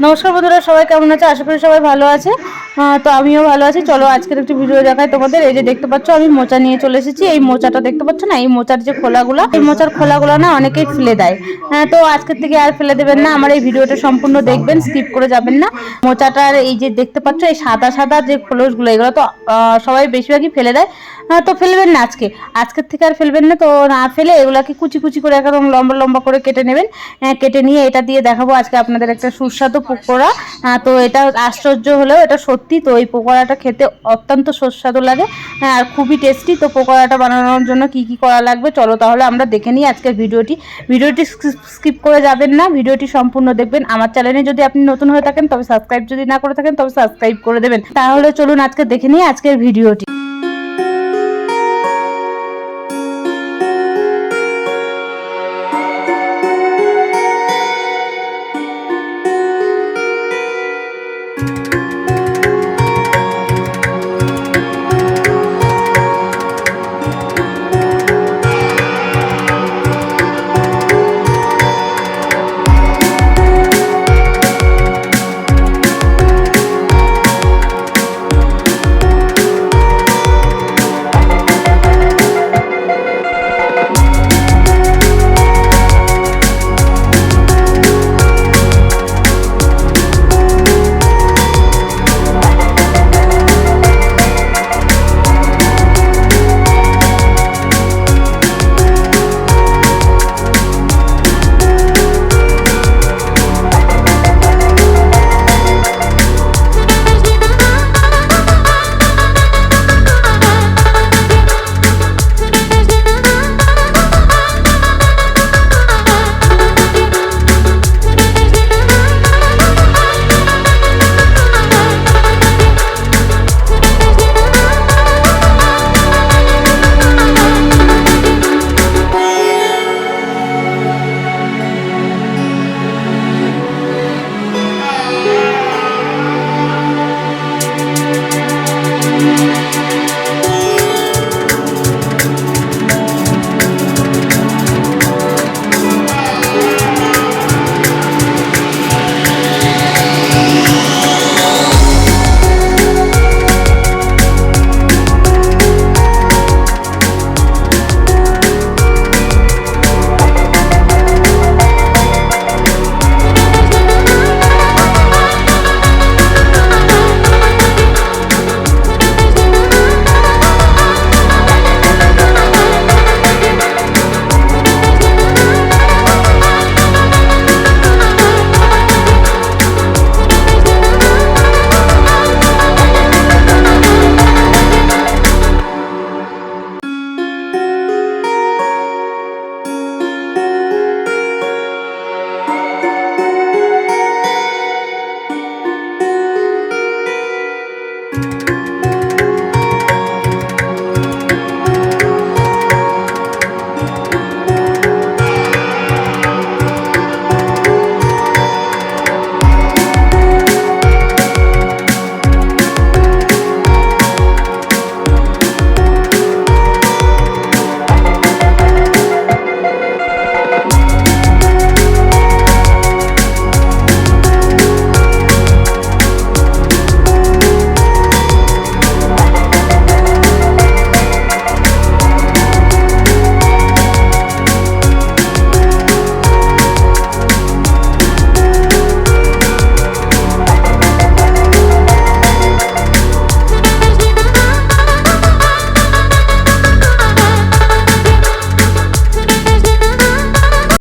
নমস্কার বন্ধুরা, সবাই কেমন আছে? আশা করি সবাই ভালো আছে। তো আমিও ভালো আছি। চলো আজকের একটি ভিডিও দেখাই তোমাদের। এই যে দেখতে পাচ্ছ আমি মোচা নিয়ে চলে এসেছি। এই মোচাটা দেখতে পাচ্ছ না, এই মোচার যে খোলাগুলো, এই মোচার খোলাগুলো না অনেকেই ফেলে দেয়। তো আজকের থেকে আর ফেলে দেবেন না, আমার এই ভিডিওটা সম্পূর্ণ দেখবেন, স্কিপ করে যাবেন না। মোচাটার এই যে দেখতে পাচ্ছ এই সাদা সাদা যে খোলসগুলো, এগুলো তো সবাই বেশিরভাগই ফেলে দেয়। তো ফেলবেন না আজকের থেকে আর ফেলবেন না। তো না ফেলে এগুলাকে কুচি কুচি করে একদম লম্বা লম্বা করে কেটে নেবেন। কেটে নিয়ে এটা দিয়ে দেখাবো আজকে আপনাদের একটা সুস্বাদু পকোড়া। তো এটা আশ্চর্য হলেও এটা সত্যি। তো এই পকোড়াটা খেতে অত্যন্ত সুস্বাদু লাগে, আর খুবই টেস্টি। তো পকোড়াটা বানানোর জন্য কি কি করা লাগবে চলো তাহলে আমরা দেখে নিই আজকের ভিডিওটি স্কিপ করে যাবেন না, ভিডিওটি সম্পূর্ণ দেখবেন। আমার চ্যানেলে যদি আপনি নতুন হয়ে থাকেন তবে সাবস্ক্রাইব যদি না করে থাকেন তবে সাবস্ক্রাইব করে দেবেন। তাহলে চলুন আজকে দেখে নিই আজকের ভিডিওটি।